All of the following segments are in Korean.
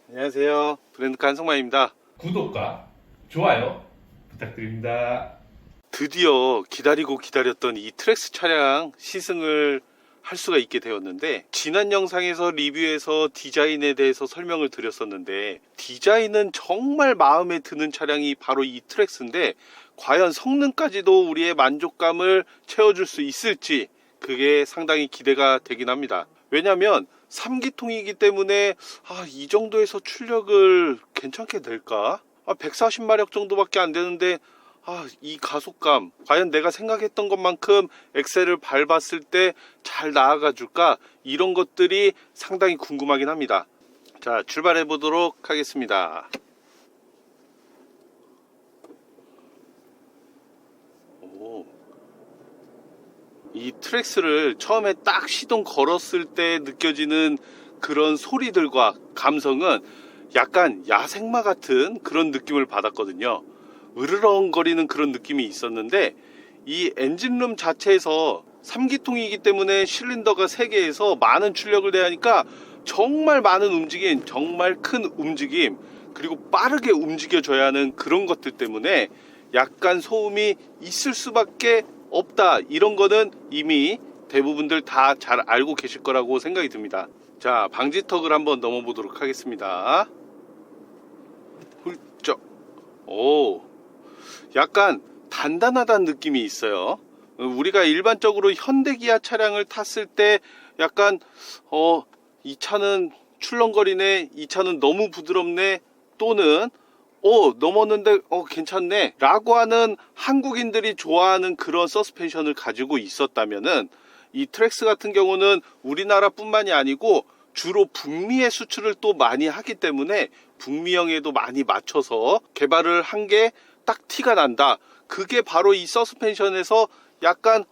안녕하세요. 브랜드카 한성만입니다. 구독과 좋아요 부탁드립니다. 드디어 기다리고 기다렸던 이 트랙스 차량 시승을 할 수가 있게 되었는데, 지난 영상에서 리뷰에서 디자인에 대해서 설명을 드렸었는데, 디자인은 정말 마음에 드는 차량이 바로 이 트랙스인데, 과연 성능까지도 우리의 만족감을 채워줄 수 있을지 그게 상당히 기대가 되긴 합니다. 왜냐면 3기통이기 때문에 이 정도에서 출력을 괜찮게 낼까? 140마력 정도밖에 안 되는데 이 가속감 과연 내가 생각했던 것만큼 엑셀을 밟았을 때 잘 나아가 줄까? 이런 것들이 상당히 궁금하긴 합니다. 자, 출발해 보도록 하겠습니다. 이 트랙스를 처음에 딱 시동 걸었을 때 느껴지는 그런 소리들과 감성은 약간 야생마 같은 그런 느낌을 받았거든요. 으르렁거리는 그런 느낌이 있었는데, 이 엔진룸 자체에서 3기통이기 때문에 실린더가 3개에서 많은 출력을 내니까 정말 많은 움직임, 정말 큰 움직임, 그리고 빠르게 움직여줘야 하는 그런 것들 때문에 약간 소음이 있을 수밖에 없다. 이런 거는 이미 대부분들 다 잘 알고 계실 거라고 생각이 듭니다. 자, 방지턱을 한번 넘어 보도록 하겠습니다. 훌쩍. 오, 약간 단단하다는 느낌이 있어요. 우리가 일반적으로 현대기아 차량을 탔을 때 약간 이 차는 출렁거리네, 이 차는 너무 부드럽네, 또는 넘었는데 괜찮네 라고 하는 한국인들이 좋아하는 그런 서스펜션을 가지고 있었다면은, 이 트랙스 같은 경우는 우리나라 뿐만이 아니고 주로 북미에 수출을 또 많이 하기 때문에 북미형에도 많이 맞춰서 개발을 한 게 딱 티가 난다. 그게 바로 이 서스펜션에서 약간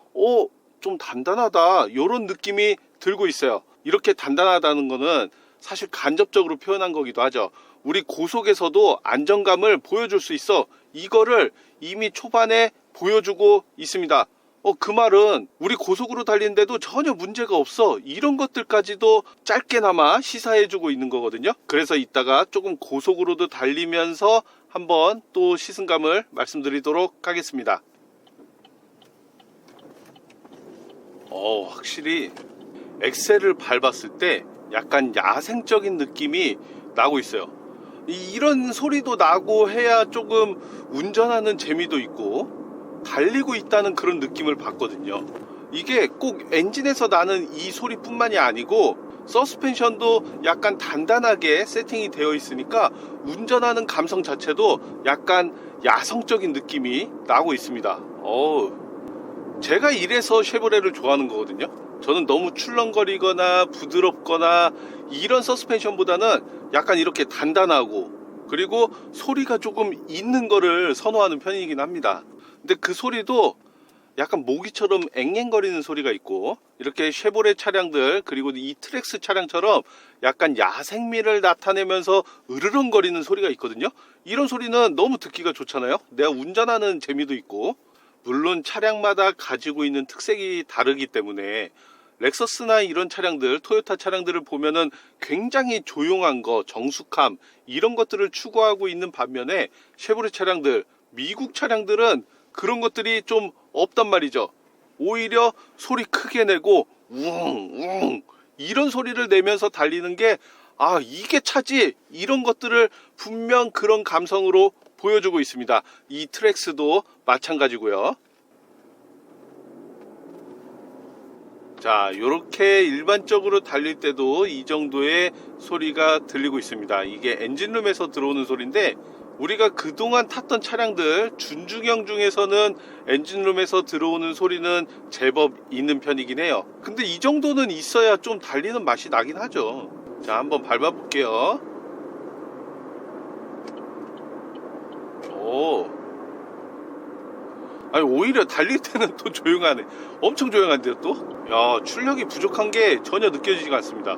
좀 단단하다 이런 느낌이 들고 있어요. 이렇게 단단하다는 거는 사실 간접적으로 표현한 거기도 하죠. 우리 고속에서도 안정감을 보여줄 수 있어. 이거를 이미 초반에 보여주고 있습니다. 그 말은 우리 고속으로 달리는데도 전혀 문제가 없어. 이런 것들까지도 짧게나마 시사해주고 있는 거거든요. 그래서 이따가 조금 고속으로도 달리면서 한번 또 시승감을 말씀드리도록 하겠습니다. 확실히 엑셀을 밟았을 때 약간 야생적인 느낌이 나고 있어요. 이런 소리도 나고 해야 조금 운전하는 재미도 있고 달리고 있다는 그런 느낌을 받거든요. 이게 꼭 엔진에서 나는 이 소리뿐만이 아니고 서스펜션도 약간 단단하게 세팅이 되어 있으니까 운전하는 감성 자체도 약간 야성적인 느낌이 나고 있습니다. 제가 이래서 쉐보레를 좋아하는 거거든요. 저는 너무 출렁거리거나 부드럽거나 이런 서스펜션보다는 약간 이렇게 단단하고 그리고 소리가 조금 있는 거를 선호하는 편이긴 합니다. 근데 그 소리도 약간 모기처럼 앵앵거리는 소리가 있고, 이렇게 쉐보레 차량들 그리고 이 트랙스 차량처럼 약간 야생미를 나타내면서 으르렁거리는 소리가 있거든요. 이런 소리는 너무 듣기가 좋잖아요. 내가 운전하는 재미도 있고, 물론 차량마다 가지고 있는 특색이 다르기 때문에 렉서스나 이런 차량들, 토요타 차량들을 보면은 굉장히 조용한 거, 정숙함 이런 것들을 추구하고 있는 반면에 쉐보레 차량들, 미국 차량들은 그런 것들이 좀 없단 말이죠. 오히려 소리 크게 내고 우웅 이런 소리를 내면서 달리는 게 이게 차지, 이런 것들을 분명 그런 감성으로 보여주고 있습니다. 이 트랙스도 마찬가지고요. 자, 요렇게 일반적으로 달릴 때도 이 정도의 소리가 들리고 있습니다. 이게 엔진룸에서 들어오는 소리인데, 우리가 그동안 탔던 차량들 준중형 중에서는 엔진룸에서 들어오는 소리는 제법 있는 편이긴 해요. 근데 이 정도는 있어야 좀 달리는 맛이 나긴 하죠. 자, 한번 밟아 볼게요. 오히려 달릴 때는 또 조용하네. 엄청 조용한데요 또? 야, 출력이 부족한 게 전혀 느껴지지가 않습니다.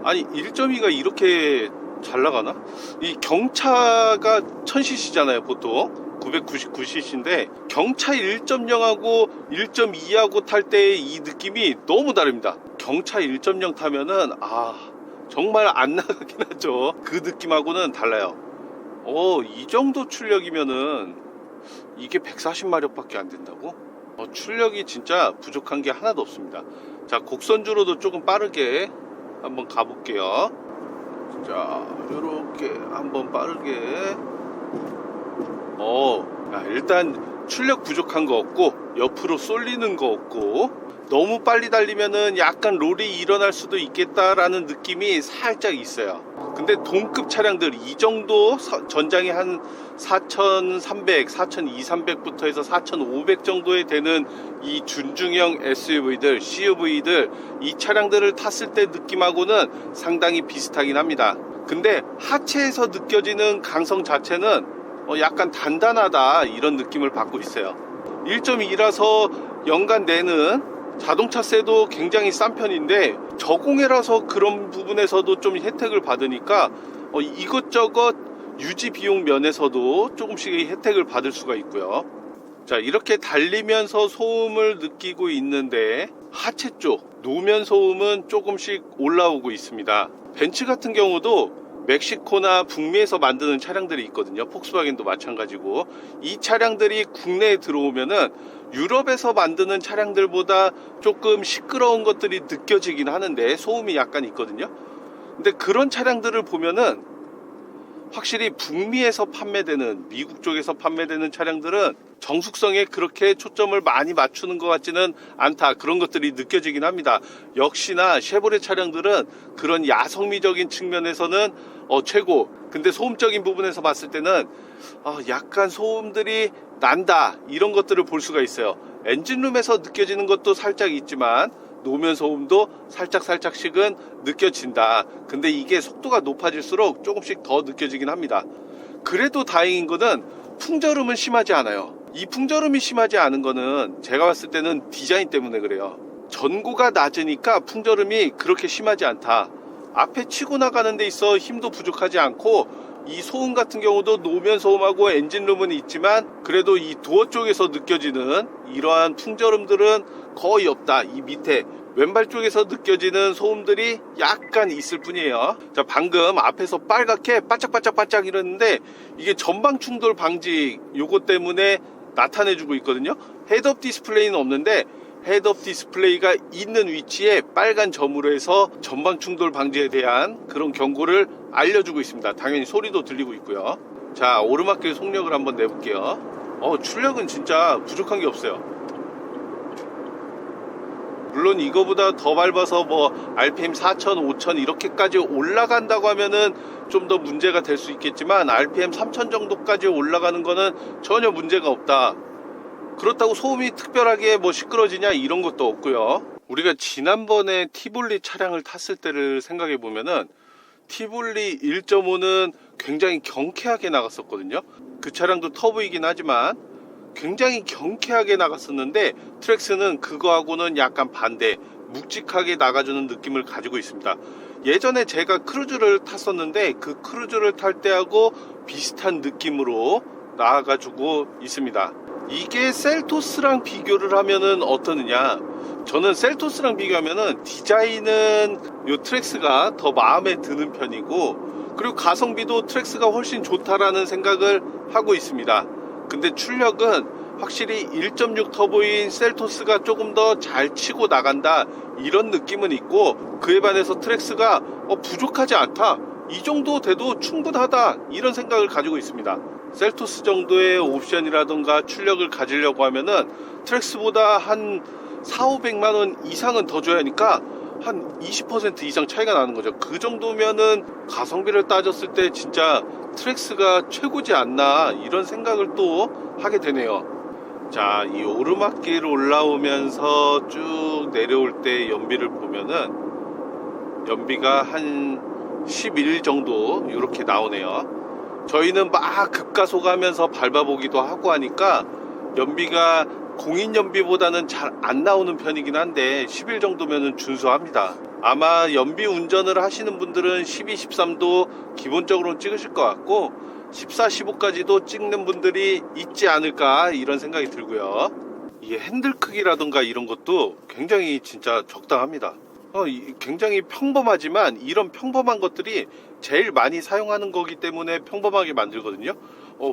아니, 1.2가 이렇게 잘 나가나? 이 경차가 1000cc잖아요 보통 999cc인데 경차 1.0하고 1.2하고 탈 때 이 느낌이 너무 다릅니다. 경차 1.0 타면은 정말 안 나가긴 하죠. 그 느낌하고는 달라요. 이 정도 출력이면은 이게 140마력밖에 안 된다고? 출력이 진짜 부족한 게 하나도 없습니다. 자, 곡선주로도 조금 빠르게 한번 가볼게요. 자, 요렇게 한번 빠르게. 일단 출력 부족한 거 없고, 옆으로 쏠리는 거 없고, 너무 빨리 달리면은 약간 롤이 일어날 수도 있겠다라는 느낌이 살짝 있어요. 근데 동급 차량들 이 정도 전장이 한 4300, 4200부터 해서 4500 정도에 되는 이 준중형 SUV들, CUV들 이 차량들을 탔을 때 느낌하고는 상당히 비슷하긴 합니다. 근데 하체에서 느껴지는 강성 자체는 약간 단단하다 이런 느낌을 받고 있어요. 1.2라서 연간 내는 자동차세도 굉장히 싼 편인데 저공해라서 그런 부분에서도 좀 혜택을 받으니까 이것저것 유지 비용 면에서도 조금씩 혜택을 받을 수가 있고요. 자, 이렇게 달리면서 소음을 느끼고 있는데 하체 쪽 노면 소음은 조금씩 올라오고 있습니다. 벤츠 같은 경우도 멕시코나 북미에서 만드는 차량들이 있거든요. 폭스바겐도 마찬가지고 이 차량들이 국내에 들어오면은 유럽에서 만드는 차량들보다 조금 시끄러운 것들이 느껴지긴 하는데 소음이 약간 있거든요. 근데 그런 차량들을 보면은 확실히 북미에서 판매되는, 미국 쪽에서 판매되는 차량들은 정숙성에 그렇게 초점을 많이 맞추는 것 같지는 않다, 그런 것들이 느껴지긴 합니다. 역시나 쉐보레 차량들은 그런 야성미적인 측면에서는 최고. 근데 소음적인 부분에서 봤을 때는 약간 소음들이 난다, 이런 것들을 볼 수가 있어요. 엔진룸에서 느껴지는 것도 살짝 있지만 노면 소음도 살짝씩은 느껴진다. 근데 이게 속도가 높아질수록 조금씩 더 느껴지긴 합니다. 그래도 다행인 거는 풍절음은 심하지 않아요. 이 풍절음이 심하지 않은 거는 제가 봤을 때는 디자인 때문에 그래요. 전고가 낮으니까 풍절음이 그렇게 심하지 않다. 앞에 치고 나가는 데 있어 힘도 부족하지 않고, 이 소음 같은 경우도 노면 소음하고 엔진룸은 있지만 그래도 이 도어 쪽에서 느껴지는 이러한 풍절음들은 거의 없다. 이 밑에 왼발 쪽에서 느껴지는 소음들이 약간 있을 뿐이에요. 자, 방금 앞에서 빨갛게 반짝반짝 이러는데 이게 전방 충돌 방지 요거 때문에 나타내주고 있거든요. 헤드업 디스플레이는 없는데 헤드업 디스플레이가 있는 위치에 빨간 점으로 해서 전방 충돌 방지에 대한 그런 경고를 알려주고 있습니다. 당연히 소리도 들리고 있고요. 자, 오르막길 속력을 한번 내볼게요. 출력은 진짜 부족한 게 없어요. 물론 이거보다 더 밟아서 RPM 4000, 5000 이렇게까지 올라간다고 하면은 좀 더 문제가 될 수 있겠지만 RPM 3000 정도까지 올라가는 거는 전혀 문제가 없다. 그렇다고 소음이 특별하게 시끄러지냐 이런 것도 없고요. 우리가 지난번에 티볼리 차량을 탔을 때를 생각해 보면은 티볼리 1.5는 굉장히 경쾌하게 나갔었거든요. 그 차량도 터보이긴 하지만 굉장히 경쾌하게 나갔었는데 트랙스는 그거하고는 약간 반대, 묵직하게 나가주는 느낌을 가지고 있습니다. 예전에 제가 크루즈를 탔었는데 그 크루즈를 탈 때하고 비슷한 느낌으로 나가주고 있습니다. 이게 셀토스랑 비교를 하면은 어떠느냐? 저는 셀토스랑 비교하면은 디자인은 요 트랙스가 더 마음에 드는 편이고, 그리고 가성비도 트랙스가 훨씬 좋다라는 생각을 하고 있습니다. 근데 출력은 확실히 1.6 터보인 셀토스가 조금 더 잘 치고 나간다 이런 느낌은 있고, 그에 반해서 트랙스가 부족하지 않다, 이 정도 돼도 충분하다 이런 생각을 가지고 있습니다. 셀토스 정도의 옵션이라던가 출력을 가지려고 하면은 트랙스보다 한 4,500만원 이상은 더 줘야 하니까 한 20% 이상 차이가 나는 거죠. 그 정도면은 가성비를 따졌을 때 진짜 트랙스가 최고지 않나 이런 생각을 또 하게 되네요. 자, 이 오르막길 올라오면서 쭉 내려올 때 연비를 보면은 연비가 한 11 정도 이렇게 나오네요. 저희는 막 급가속하면서 밟아보기도 하고 하니까 연비가 공인 연비보다는 잘 안 나오는 편이긴 한데 11 정도면은 준수합니다. 아마 연비 운전을 하시는 분들은 12, 13도 기본적으로 찍으실 것 같고 14, 15까지도 찍는 분들이 있지 않을까 이런 생각이 들고요. 이 핸들 크기라던가 이런 것도 굉장히 진짜 적당합니다. 굉장히 평범하지만 이런 평범한 것들이 제일 많이 사용하는 거기 때문에 평범하게 만들거든요.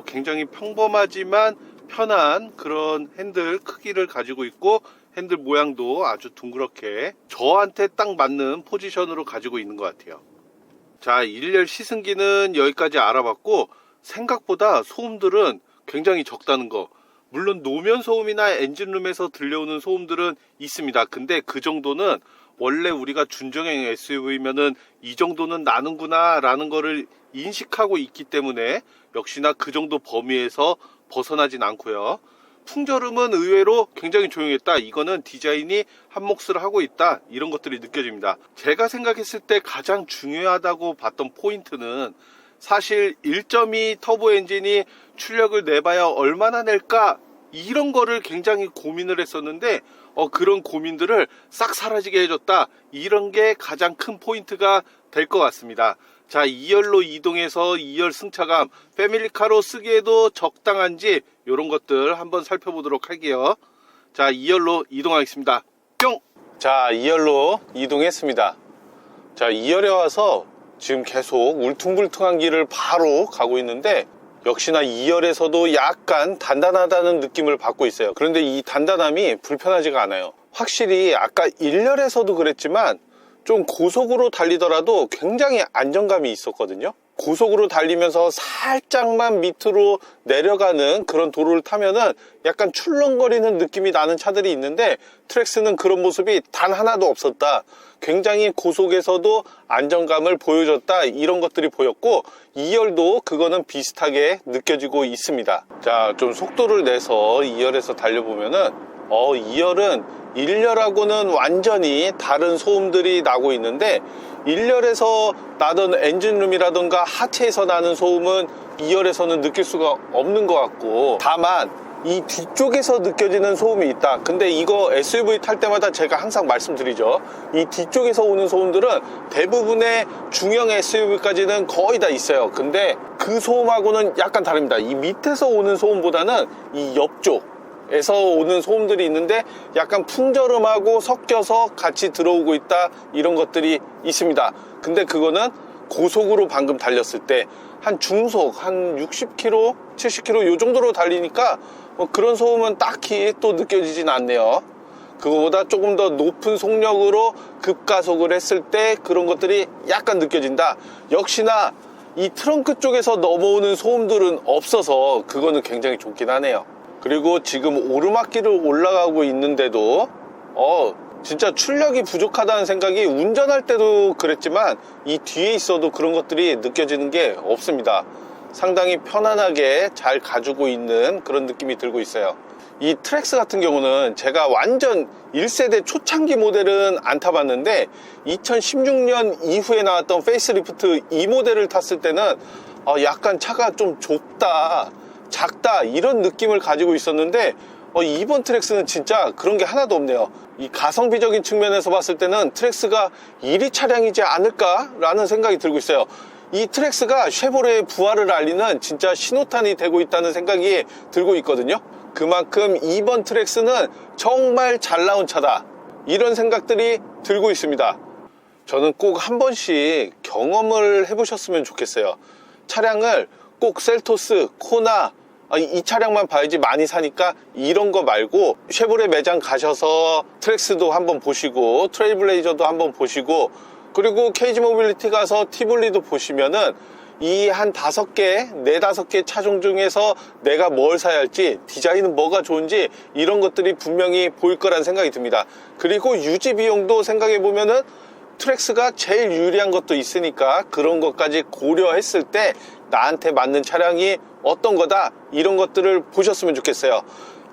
굉장히 평범하지만 편한 그런 핸들 크기를 가지고 있고 핸들 모양도 아주 둥그렇게 저한테 딱 맞는 포지션으로 가지고 있는 것 같아요. 자, 1열 시승기는 여기까지 알아봤고, 생각보다 소음들은 굉장히 적다는 거. 물론 노면 소음이나 엔진룸에서 들려오는 소음들은 있습니다. 근데 그 정도는 원래 우리가 준정형 SUV면은 이 정도는 나는구나 라는 거를 인식하고 있기 때문에 역시나 그 정도 범위에서 벗어나진 않고요. 풍절음은 의외로 굉장히 조용했다. 이거는 디자인이 한 몫을 하고 있다. 이런 것들이 느껴집니다. 제가 생각했을 때 가장 중요하다고 봤던 포인트는 사실 1.2 터보 엔진이 출력을 내봐야 얼마나 낼까? 이런 거를 굉장히 고민을 했었는데 그런 고민들을 싹 사라지게 해줬다. 이런 게 가장 큰 포인트가 될 것 같습니다. 자, 2열로 이동해서 2열 승차감, 패밀리카로 쓰기에도 적당한지 이런 것들 한번 살펴보도록 할게요. 자, 2열로 이동하겠습니다. 뿅! 자, 2열로 이동했습니다. 자, 2열에 와서 지금 계속 울퉁불퉁한 길을 바로 가고 있는데 역시나 2열에서도 약간 단단하다는 느낌을 받고 있어요. 그런데 이 단단함이 불편하지가 않아요. 확실히 아까 1열에서도 그랬지만 좀 고속으로 달리더라도 굉장히 안정감이 있었거든요. 고속으로 달리면서 살짝만 밑으로 내려가는 그런 도로를 타면은 약간 출렁거리는 느낌이 나는 차들이 있는데 트랙스는 그런 모습이 단 하나도 없었다. 굉장히 고속에서도 안정감을 보여줬다. 이런 것들이 보였고 2열도 그거는 비슷하게 느껴지고 있습니다. 자, 좀 속도를 내서 2열에서 달려보면은 2열은 1열하고는 완전히 다른 소음들이 나고 있는데 1열에서 나던 엔진룸이라던가 하체에서 나는 소음은 2열에서는 느낄 수가 없는 것 같고, 다만 이 뒤쪽에서 느껴지는 소음이 있다. 근데 이거 SUV 탈 때마다 제가 항상 말씀드리죠. 이 뒤쪽에서 오는 소음들은 대부분의 중형 SUV까지는 거의 다 있어요. 근데 그 소음하고는 약간 다릅니다. 이 밑에서 오는 소음보다는 이 옆쪽 에서 오는 소음들이 있는데 약간 풍절음하고 섞여서 같이 들어오고 있다. 이런 것들이 있습니다. 근데 그거는 고속으로 방금 달렸을 때 한 중속 한 60km, 70km 요 정도로 달리니까 그런 소음은 딱히 또 느껴지진 않네요. 그거보다 조금 더 높은 속력으로 급가속을 했을 때 그런 것들이 약간 느껴진다. 역시나 이 트렁크 쪽에서 넘어오는 소음들은 없어서 그거는 굉장히 좋긴 하네요. 그리고 지금 오르막길을 올라가고 있는데도 진짜 출력이 부족하다는 생각이 운전할 때도 그랬지만 이 뒤에 있어도 그런 것들이 느껴지는 게 없습니다. 상당히 편안하게 잘 가지고 있는 그런 느낌이 들고 있어요. 이 트랙스 같은 경우는 제가 완전 1세대 초창기 모델은 안 타봤는데 2016년 이후에 나왔던 페이스리프트 이 모델을 탔을 때는 약간 차가 좀 좁다, 작다 이런 느낌을 가지고 있었는데 이번 트랙스는 진짜 그런 게 하나도 없네요. 이 가성비적인 측면에서 봤을 때는 트랙스가 1위 차량이지 않을까 라는 생각이 들고 있어요. 이 트랙스가 쉐보레의 부활을 알리는 진짜 신호탄이 되고 있다는 생각이 들고 있거든요. 그만큼 이번 트랙스는 정말 잘 나온 차다, 이런 생각들이 들고 있습니다. 저는 꼭 한 번씩 경험을 해보셨으면 좋겠어요. 차량을 꼭 셀토스, 코나 이 차량만 봐야지 많이 사니까 이런 거 말고 쉐보레 매장 가셔서 트랙스도 한번 보시고 트레일블레이저도 한번 보시고 그리고 KG 모빌리티 가서 티볼리도 보시면은 이 한 5개, 4-5개 차종 중에서 내가 뭘 사야 할지, 디자인은 뭐가 좋은지 이런 것들이 분명히 보일 거란 생각이 듭니다. 그리고 유지 비용도 생각해 보면은 트랙스가 제일 유리한 것도 있으니까 그런 것까지 고려했을 때 나한테 맞는 차량이 어떤 거다, 이런 것들을 보셨으면 좋겠어요.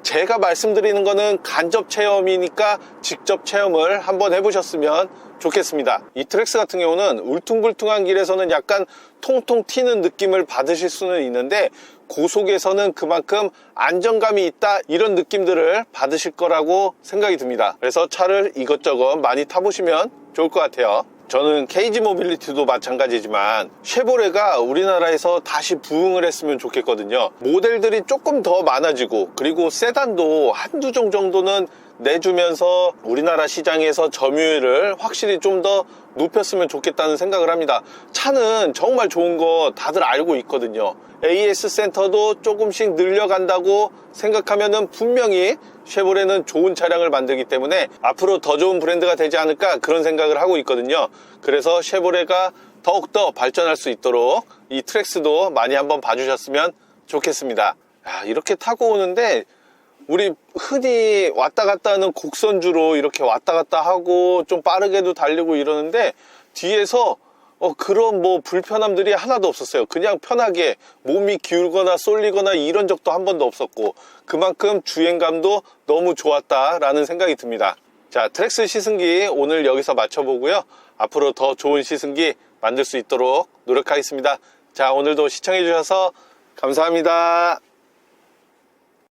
제가 말씀드리는 거는 간접 체험이니까 직접 체험을 한번 해보셨으면 좋겠습니다. 이 트랙스 같은 경우는 울퉁불퉁한 길에서는 약간 통통 튀는 느낌을 받으실 수는 있는데 고속에서는 그만큼 안정감이 있다, 이런 느낌들을 받으실 거라고 생각이 듭니다. 그래서 차를 이것저것 많이 타보시면 좋을 것 같아요. 저는 KG 모빌리티도 마찬가지지만 쉐보레가 우리나라에서 다시 부흥을 했으면 좋겠거든요. 모델들이 조금 더 많아지고 그리고 세단도 한두 종 정도는 내주면서 우리나라 시장에서 점유율을 확실히 좀 더 높였으면 좋겠다는 생각을 합니다. 차는 정말 좋은 거 다들 알고 있거든요. AS 센터도 조금씩 늘려간다고 생각하면은 분명히 쉐보레는 좋은 차량을 만들기 때문에 앞으로 더 좋은 브랜드가 되지 않을까 그런 생각을 하고 있거든요. 그래서 쉐보레가 더욱더 발전할 수 있도록 이 트랙스도 많이 한번 봐주셨으면 좋겠습니다. 이렇게 타고 오는데 우리 흔히 왔다 갔다 하는 곡선주로 이렇게 왔다 갔다 하고 좀 빠르게도 달리고 이러는데 뒤에서 그런 뭐 불편함들이 하나도 없었어요. 그냥 편하게 몸이 기울거나 쏠리거나 이런 적도 한 번도 없었고 그만큼 주행감도 너무 좋았다라는 생각이 듭니다. 자, 트랙스 시승기 오늘 여기서 마쳐보고요. 앞으로 더 좋은 시승기 만들 수 있도록 노력하겠습니다. 자, 오늘도 시청해 주셔서 감사합니다.